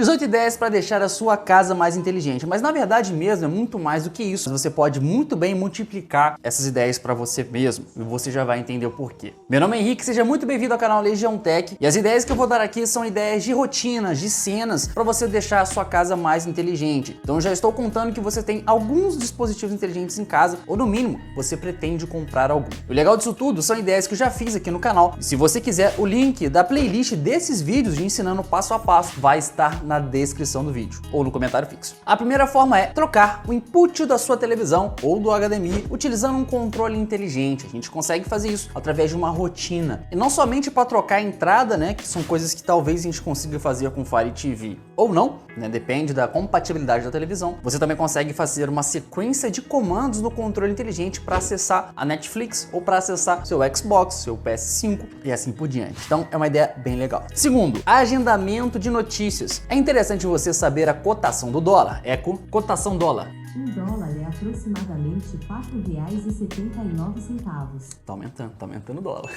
18 ideias para deixar a sua casa mais inteligente, mas na verdade mesmo é muito mais do que isso. Você pode muito bem multiplicar essas ideias para você mesmo e você já vai entender o porquê. Meu nome é Henrique, seja muito bem-vindo ao canal Legião Tech e as ideias que eu vou dar aqui são ideias de rotinas, de cenas para você deixar a sua casa mais inteligente. Então eu já estou contando que você tem alguns dispositivos inteligentes em casa ou no mínimo você pretende comprar algum. O legal disso tudo são ideias que eu já fiz aqui no canal e se você quiser o link da playlist desses vídeos de ensinando passo a passo vai estar na descrição do vídeo ou no comentário fixo. A primeira forma é trocar o input da sua televisão ou do HDMI utilizando um controle inteligente. A gente consegue fazer isso através de uma rotina e não somente para trocar a entrada, né, que são coisas que talvez a gente consiga fazer com Fire TV ou não, né, depende da compatibilidade da televisão. Você também consegue fazer uma sequência de comandos no controle inteligente para acessar a Netflix ou para acessar seu Xbox, seu PS5 e assim por diante. Então é uma ideia bem legal. Segundo, agendamento de notícias. É interessante você saber a cotação do dólar. Eco, cotação dólar. $1 é aproximadamente R$4,79. Tá aumentando o dólar.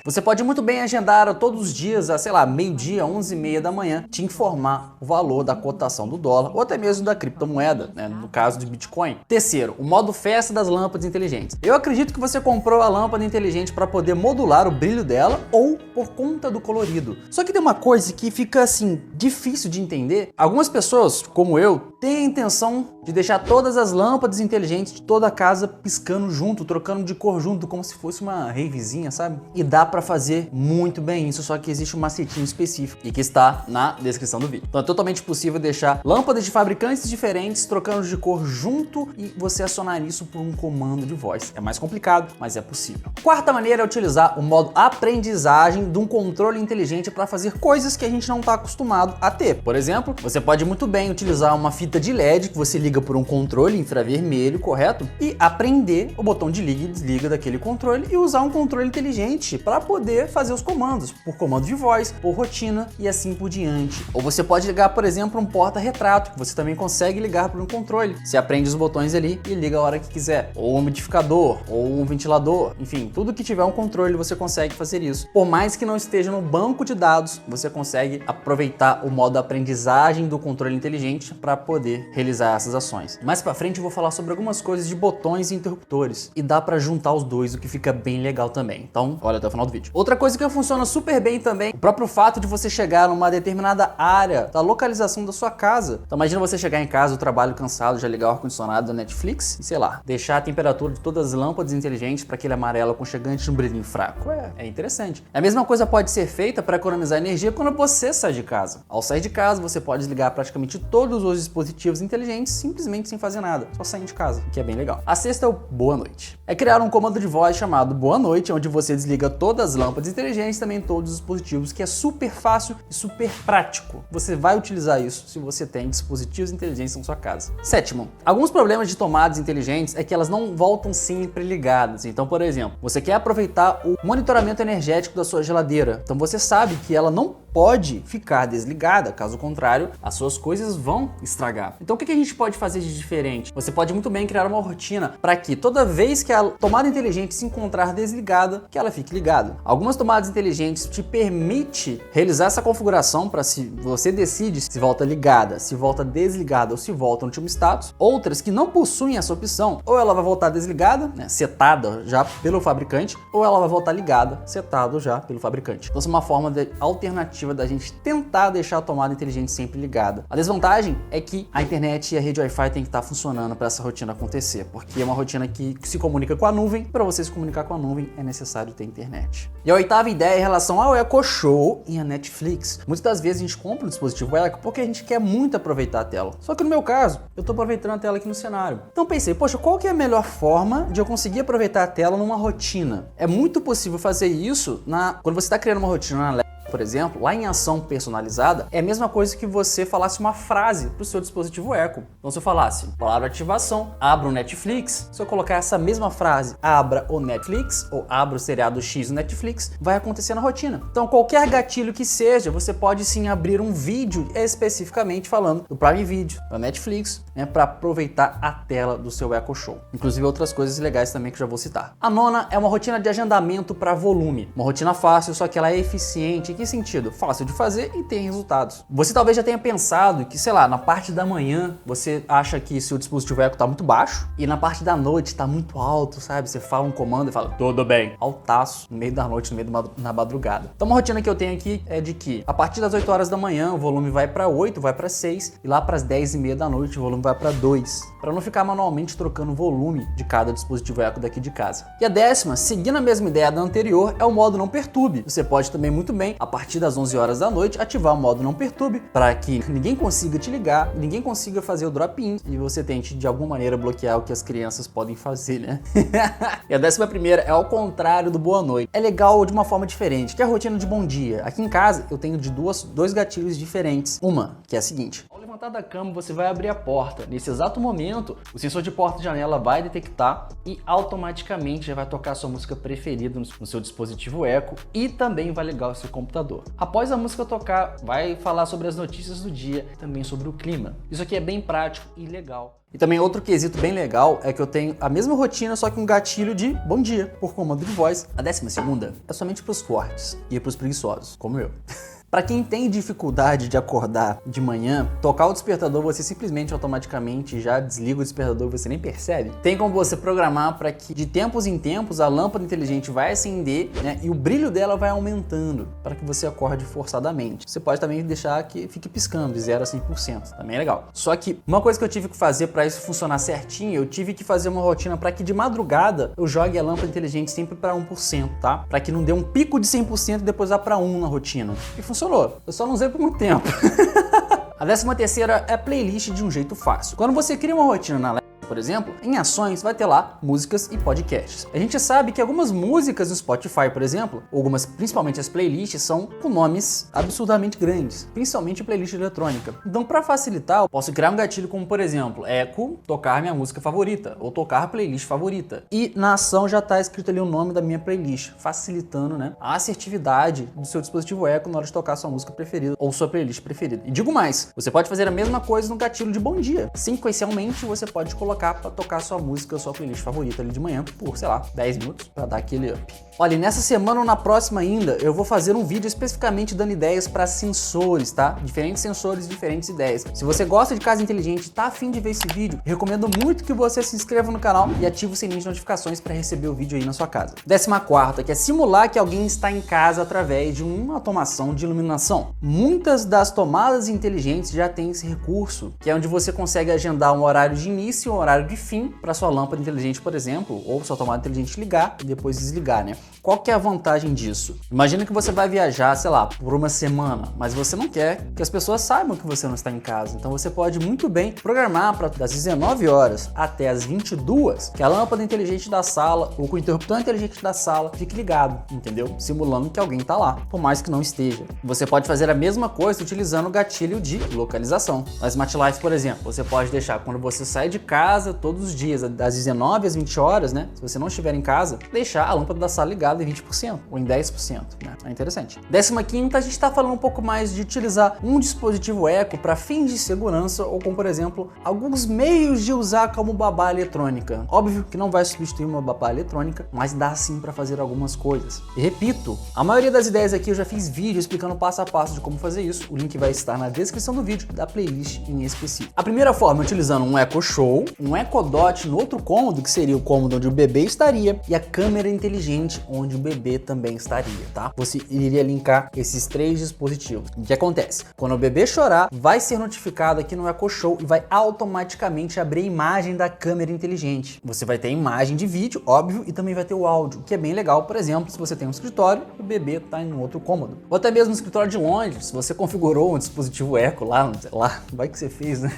Você pode muito bem agendar todos os dias, sei lá, meio-dia, 11h30 da manhã, te informar o valor da cotação do dólar ou até mesmo da criptomoeda, né, no caso de Bitcoin. Terceiro, o modo festa das lâmpadas inteligentes. Eu acredito que você comprou a lâmpada inteligente para poder modular o brilho dela ou por conta do colorido. Só que tem uma coisa que fica assim, difícil de entender. Algumas pessoas, como eu, têm a intenção de deixar todas as lâmpadas inteligentes de toda a casa piscando junto, trocando de cor junto, como se fosse uma ravezinha, sabe? E dá pra fazer muito bem isso, só que existe um macetinho específico e que está na descrição do vídeo. Então é totalmente possível deixar lâmpadas de fabricantes diferentes trocando de cor junto e você acionar isso por um comando de voz. É mais complicado, mas é possível. Quarta maneira é utilizar o modo aprendizagem de um controle inteligente para fazer coisas que a gente não está acostumado a ter. Por exemplo, você pode muito bem utilizar uma fita de LED que você liga por um controle infravermelho, correto? E aprender o botão de liga e desliga daquele controle e usar um controle inteligente para poder fazer os comandos, por comando de voz, por rotina e assim por diante. Ou você pode ligar, por exemplo, um porta-retrato, que você também consegue ligar por um controle. Você aprende os botões ali e liga a hora que quiser. Ou um umidificador, ou um ventilador, enfim, tudo que tiver um controle você consegue fazer isso. Por mais que não esteja no banco de dados, você consegue aproveitar o modo aprendizagem do controle inteligente para poder realizar essas ações. Mais pra frente eu vou falar sobre algumas coisas de botões e interruptores e dá pra juntar os dois, o que fica bem legal também. Então, olha até o final do vídeo. Outra coisa que funciona super bem também, o próprio fato de você chegar numa determinada área da localização da sua casa. Então imagina você chegar em casa, o trabalho cansado, já ligar o ar-condicionado da Netflix e sei lá, deixar a temperatura de todas as lâmpadas inteligentes para aquele amarelo aconchegante no brilhinho fraco. É interessante. A mesma coisa pode ser feita para economizar energia quando você sai de casa. Ao sair de casa, você pode desligar praticamente todos os dispositivos inteligentes simplesmente sem fazer nada, só saindo de casa, que é bem legal. A sexta é o boa noite. É criar um comando de voz chamado boa noite, onde você desliga todas as lâmpadas inteligentes, também todos os dispositivos, que é super fácil e super prático. Você vai utilizar isso se você tem dispositivos inteligentes na sua casa. Sétimo, alguns problemas de tomadas inteligentes é que elas não voltam sempre ligadas. Então, por exemplo, você quer aproveitar o monitoramento energético da sua geladeira. Então você sabe que ela não pode ficar desligada, caso contrário, as suas coisas vão estragar. Então o que a gente pode fazer de diferente? Você pode muito bem criar uma rotina para que toda vez que a tomada inteligente se encontrar desligada, que ela fique ligada. Algumas tomadas inteligentes te permitem realizar essa configuração para se você decide se volta ligada, se volta desligada ou se volta no último status. Outras que não possuem essa opção, ou ela vai voltar desligada, né, setada já pelo fabricante, ou ela vai voltar ligada, setado já pelo fabricante. Então, essa é uma forma alternativa da gente tentar deixar a tomada inteligente sempre ligada. A desvantagem é que a internet e a rede Wi-Fi tem que estar funcionando para essa rotina acontecer, porque é uma rotina que se comunica com a nuvem. Para você se comunicar com a nuvem é necessário ter internet. E a oitava ideia é em relação ao Echo Show e a Netflix. Muitas das vezes a gente compra um dispositivo Echo porque a gente quer muito aproveitar a tela. Só que no meu caso, eu estou aproveitando a tela aqui no cenário. Então pensei, poxa, qual que é a melhor forma de eu conseguir aproveitar a tela numa rotina? É muito possível fazer isso quando você está criando uma rotina na por exemplo, lá em ação personalizada, é a mesma coisa que você falasse uma frase para o seu dispositivo Echo. Então, se eu falasse palavra ativação, abra o Netflix, se eu colocar essa mesma frase, abra o Netflix, ou abra o seriado X no Netflix, vai acontecer na rotina. Então, qualquer gatilho que seja, você pode sim abrir um vídeo especificamente falando do Prime Video, da Netflix, né, para aproveitar a tela do seu Echo Show. Inclusive outras coisas legais também que eu já vou citar. A nona é uma rotina de agendamento para volume. Uma rotina fácil, só que ela é eficiente e que que sentido? Fácil de fazer e tem resultados. Você talvez já tenha pensado que, sei lá, na parte da manhã você acha que seu dispositivo eco tá muito baixo e na parte da noite tá muito alto, sabe? Você fala um comando e fala, tudo bem, altaço, no meio da noite, no meio da madrugada. Então uma rotina que eu tenho aqui é de que a partir das 8 horas da manhã o volume vai para 8, vai para 6 e lá para as 10:30 da noite o volume vai para 2, para não ficar manualmente trocando o volume de cada dispositivo eco daqui de casa. E a 10ª, seguindo a mesma ideia da anterior, é o modo não perturbe. Você pode também muito bem, a partir das 11 horas da noite, ativar o modo não perturbe para que ninguém consiga te ligar, ninguém consiga fazer o drop-in e você tente de alguma maneira bloquear o que as crianças podem fazer, né? E a 11ª é ao contrário do boa noite. É legal de uma forma diferente, que é a rotina de bom dia. Aqui em casa eu tenho de dois gatilhos diferentes. Uma, que é a seguinte: ao levantar da cama você vai abrir a porta. Nesse exato momento, o sensor de porta e janela vai detectar e automaticamente já vai tocar a sua música preferida no seu dispositivo eco e também vai ligar o seu computador. Após a música tocar, vai falar sobre as notícias do dia e também sobre o clima. Isso aqui é bem prático e legal. E também outro quesito bem legal é que eu tenho a mesma rotina, só que um gatilho de bom dia, por comando de voz. A 12ª é somente para os fortes e para os preguiçosos, como eu. Para quem tem dificuldade de acordar de manhã, tocar o despertador, você simplesmente automaticamente já desliga o despertador, você nem percebe. Tem como você programar para que de tempos em tempos a lâmpada inteligente vai acender, né, e o brilho dela vai aumentando para que você acorde forçadamente. Você pode também deixar que fique piscando de 0 a 100%, também é legal. Só que uma coisa que eu tive que fazer para isso funcionar certinho, eu tive que fazer uma rotina para que de madrugada eu jogue a lâmpada inteligente sempre para 1%, tá? Para que não dê um pico de 100% e depois vá para 1 na rotina. E funcionou. Eu só não usei por muito tempo. A 13ª é playlist de um jeito fácil. Quando você cria uma rotina na por exemplo, em ações vai ter lá músicas e podcasts. A gente sabe que algumas músicas no Spotify, por exemplo, algumas, principalmente as playlists, são com nomes absurdamente grandes, principalmente playlist eletrônica. Então, para facilitar, eu posso criar um gatilho como, por exemplo, eco, tocar minha música favorita, ou tocar a playlist favorita. E na ação já está escrito ali o nome da minha playlist, facilitando, né, a assertividade do seu dispositivo eco na hora de tocar a sua música preferida ou sua playlist preferida. E digo mais, você pode fazer a mesma coisa no gatilho de bom dia. Sequencialmente, você pode colocar para tocar sua música, sua playlist favorita ali de manhã por, sei lá, 10 minutos para dar aquele up. Olha, nessa semana ou na próxima ainda, eu vou fazer um vídeo especificamente dando ideias para sensores, tá? Diferentes sensores, diferentes ideias. Se você gosta de casa inteligente e tá afim de ver esse vídeo, recomendo muito que você se inscreva no canal e ative o sininho de notificações para receber o vídeo aí na sua casa. 14ª, que é simular que alguém está em casa através de uma automação de iluminação. Muitas das tomadas inteligentes já têm esse recurso, que é onde você consegue agendar um horário de início e um horário de fim para sua lâmpada inteligente, por exemplo, ou sua tomada inteligente ligar e depois desligar, né? Qual que é a vantagem disso? Imagina que você vai viajar, sei lá, por uma semana, mas você não quer que as pessoas saibam que você não está em casa. Então você pode muito bem programar para das 19 horas até as 22 que a lâmpada inteligente da sala ou com o interruptor inteligente da sala fique ligado, entendeu? Simulando que alguém está lá, por mais que não esteja. Você pode fazer a mesma coisa utilizando o gatilho de localização. Na Smart Life, por exemplo, você pode deixar quando você sai de casa todos os dias, das 19 às 20 horas, né? Se você não estiver em casa, deixar a lâmpada da sala ligada em 20% ou em 10%, né? É interessante. 15ª, a gente está falando um pouco mais de utilizar um dispositivo eco para fins de segurança ou como, por exemplo, alguns meios de usar como babá eletrônica. Óbvio que não vai substituir uma babá eletrônica, mas dá sim para fazer algumas coisas. E repito, a maioria das ideias aqui eu já fiz vídeo explicando passo a passo de como fazer isso. O link vai estar na descrição do vídeo, da playlist em específico. A primeira forma é utilizando um Echo Show, um Echo Dot no outro cômodo, que seria o cômodo onde o bebê estaria, e a câmera inteligente, onde o bebê também estaria, tá? Você iria linkar esses 3 dispositivos. O que acontece? Quando o bebê chorar, vai ser notificado aqui no Echo Show e vai automaticamente abrir a imagem da câmera inteligente. Você vai ter a imagem de vídeo, óbvio, e também vai ter o áudio, que é bem legal, por exemplo, se você tem um escritório e o bebê está em um outro cômodo. Ou até mesmo no escritório de longe, se você configurou um dispositivo Echo lá, sei lá, vai que você fez, né?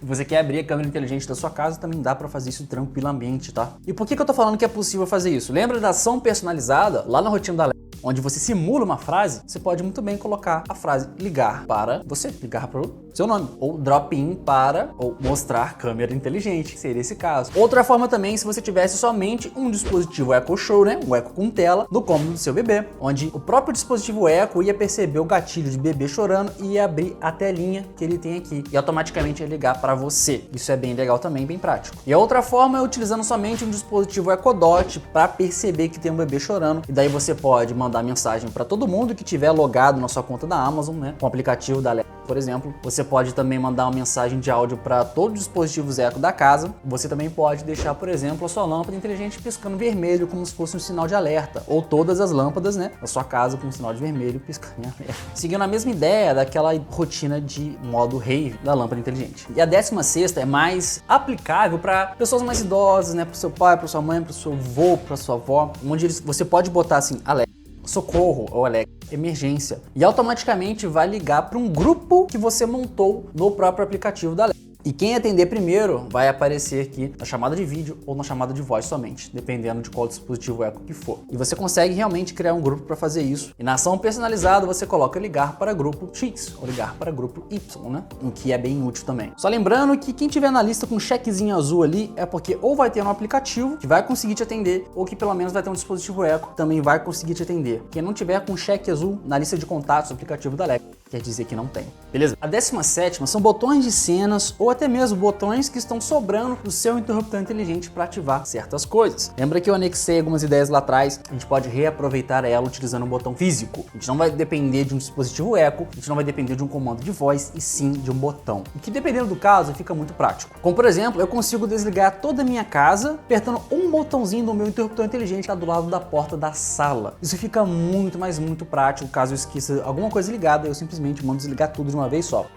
Você quer abrir a câmera inteligente da sua casa, também dá para fazer isso tranquilamente, tá? E por que eu tô falando que é possível fazer isso? Lembra da ação personalizada lá na rotina da onde você simula uma frase? Você pode muito bem colocar a frase ligar para você, ligar para o seu nome. Ou drop-in para ou mostrar câmera inteligente, seria esse caso. Outra forma também, se você tivesse somente um dispositivo Echo Show, né, um Echo com tela, no cômodo do seu bebê, onde o próprio dispositivo Echo ia perceber o gatilho de bebê chorando e ia abrir a telinha que ele tem aqui e automaticamente ia ligar para você. Isso é bem legal também, bem prático. E a outra forma é utilizando somente um dispositivo Echo Dot para perceber que tem um bebê chorando, e daí você pode mandar mensagem para todo mundo que tiver logado na sua conta da Amazon, né, com o aplicativo da Alexa, por exemplo. Você pode também mandar uma mensagem de áudio para todos os dispositivos Echo da casa. Você também pode deixar, por exemplo, a sua lâmpada inteligente piscando vermelho como se fosse um sinal de alerta, ou todas as lâmpadas, né, da sua casa com um sinal de vermelho piscando em alerta. Seguindo a mesma ideia daquela rotina de modo rave da lâmpada inteligente. E a 16ª é mais aplicável para pessoas mais idosas, né, para o seu pai, para sua mãe, para o seu avô, para sua avó, onde você pode botar assim, Alexa, socorro, ou Alexa, emergência, e automaticamente vai ligar para um grupo que você montou no próprio aplicativo da Alexa. E quem atender primeiro vai aparecer aqui na chamada de vídeo ou na chamada de voz somente, dependendo de qual dispositivo Echo que for. E você consegue realmente criar um grupo para fazer isso. E na ação personalizada você coloca ligar para grupo X ou ligar para grupo Y, né? O que é bem útil também. Só lembrando que quem tiver na lista com um chequezinho azul ali é porque ou vai ter um aplicativo que vai conseguir te atender, ou que pelo menos vai ter um dispositivo Echo que também vai conseguir te atender. Quem não tiver com cheque azul na lista de contatos do aplicativo da Alexa, quer dizer que não tem. Beleza? A 17ª são botões de cenas ou até mesmo botões que estão sobrando do seu interruptor inteligente para ativar certas coisas. Lembra que eu anexei algumas ideias lá atrás? A gente pode reaproveitar ela utilizando um botão físico. A gente não vai depender de um dispositivo Echo, a gente não vai depender de um comando de voz, e sim de um botão. E que dependendo do caso, fica muito prático. Como por exemplo, eu consigo desligar toda a minha casa apertando um botãozinho do meu interruptor inteligente que está do lado da porta da sala. Isso fica muito, mas muito prático. Caso eu esqueça alguma coisa ligada, eu simplesmente mando desligar tudo de uma vez só.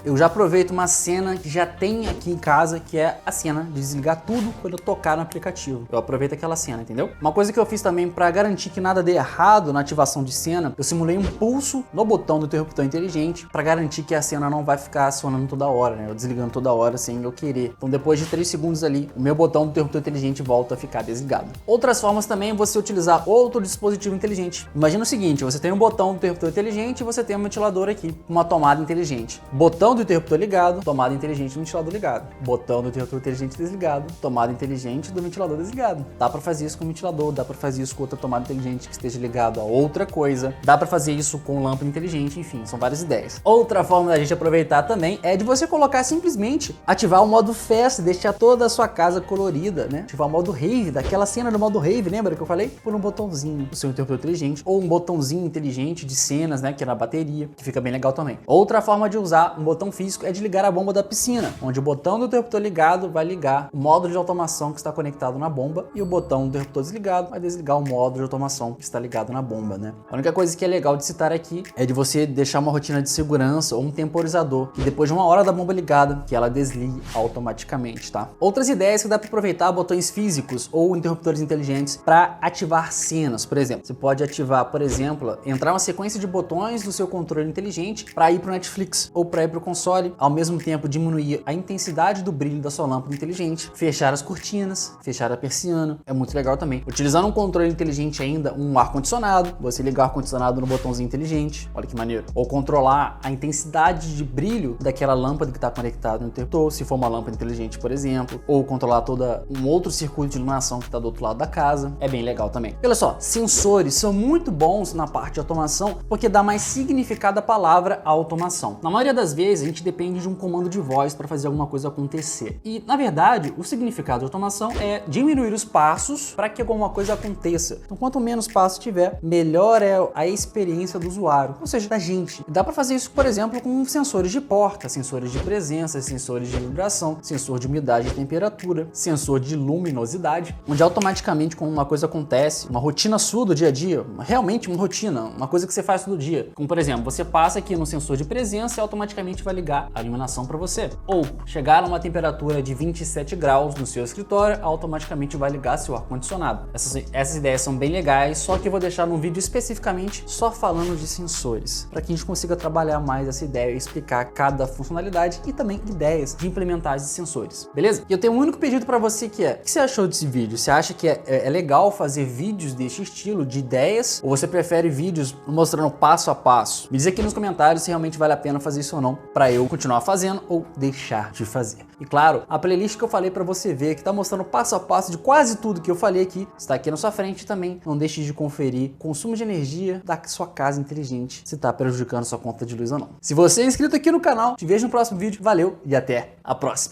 Eu já aproveito uma cena que já tem aqui em casa, que é a cena de desligar tudo quando eu tocar no aplicativo. Eu aproveito aquela cena, entendeu? Uma coisa que eu fiz também para garantir que nada dê errado na ativação de cena, eu simulei um pulso no botão do interruptor inteligente para garantir que a cena não vai ficar sonando toda hora, né? Eu desligando toda hora sem eu querer. Então depois de 3 segundos ali, o meu botão do interruptor inteligente volta a ficar desligado. Outras formas também é você utilizar outro dispositivo inteligente. Imagina o seguinte, você tem um botão do interruptor inteligente e você tem um ventilador aqui, uma tomada inteligente. Botão do interruptor ligado, tomada inteligente do ventilador ligado. Botão do interruptor inteligente desligado, tomada inteligente do ventilador desligado. Dá para fazer isso com o ventilador, dá para fazer isso com outra tomada inteligente que esteja ligado a outra coisa. Dá para fazer isso com lâmpada inteligente, enfim, são várias ideias. Outra forma da gente aproveitar também é de você colocar simplesmente, ativar o modo festa, deixar toda a sua casa colorida, né? Ativar o modo rave, daquela cena do modo rave, lembra que eu falei? Por um botãozinho do seu interruptor inteligente, ou um botãozinho inteligente de cenas, né, que é na bateria, que fica bem legal também. Outra forma de usar um botão físico é de ligar a bomba da piscina, onde o botão do interruptor ligado vai ligar o módulo de automação que está conectado na bomba e o botão do interruptor desligado vai desligar o módulo de automação que está ligado na bomba, né? A única coisa que é legal de citar aqui é de você deixar uma rotina de segurança ou um temporizador que depois de 1 hora da bomba ligada, que ela desligue automaticamente, tá? Outras ideias que dá para aproveitar botões físicos ou interruptores inteligentes para ativar cenas, por exemplo. Você pode ativar, por exemplo, entrar uma sequência de botões do seu controle inteligente para ir para o Netflix ou para ir para o console, ao mesmo tempo diminuir a intensidade do brilho da sua lâmpada inteligente, fechar as cortinas, fechar a persiana, é muito legal também. Utilizando um controle inteligente ainda, um ar-condicionado, você ligar o ar-condicionado no botãozinho inteligente, olha que maneiro. Ou controlar a intensidade de brilho daquela lâmpada que está conectada no interruptor, se for uma lâmpada inteligente, por exemplo, ou controlar toda um outro circuito de iluminação que está do outro lado da casa, é bem legal também. Olha só, sensores são muito bons na parte de automação porque dá mais significado à palavra automação. Na maioria das vezes a gente depende de um comando de voz para fazer alguma coisa acontecer. E na verdade, o significado de automação é diminuir os passos para que alguma coisa aconteça. Então quanto menos passos tiver, melhor é a experiência do usuário, ou seja, da gente. Dá para fazer isso, por exemplo, com sensores de porta, sensores de presença, sensores de vibração, sensor de umidade e temperatura, sensor de luminosidade, onde automaticamente quando uma coisa acontece, uma rotina sua do dia a dia, realmente uma rotina, uma coisa que você faz todo dia, como por exemplo, você passa aqui no sensor de presença e automaticamente vai ligar a iluminação para você. Ou chegar a uma temperatura de 27 graus no seu escritório, automaticamente vai ligar seu ar-condicionado. Essas ideias são bem legais, só que eu vou deixar num vídeo especificamente só falando de sensores, para que a gente consiga trabalhar mais essa ideia e explicar cada funcionalidade e também ideias de implementar esses sensores, beleza? E eu tenho um único pedido para você que é: o que você achou desse vídeo? Você acha que é legal fazer vídeos desse estilo, de ideias, ou você prefere vídeos mostrando passo a passo? Me diz aqui nos comentários se realmente vale a pena fazer isso ou não. para eu continuar fazendo ou deixar de fazer. E claro, a playlist que eu falei para você ver, que tá mostrando passo a passo de quase tudo que eu falei aqui, está aqui na sua frente também. Não deixe de conferir o consumo de energia da sua casa inteligente, se tá prejudicando sua conta de luz ou não. Se você é inscrito aqui no canal, te vejo no próximo vídeo. Valeu e até a próxima.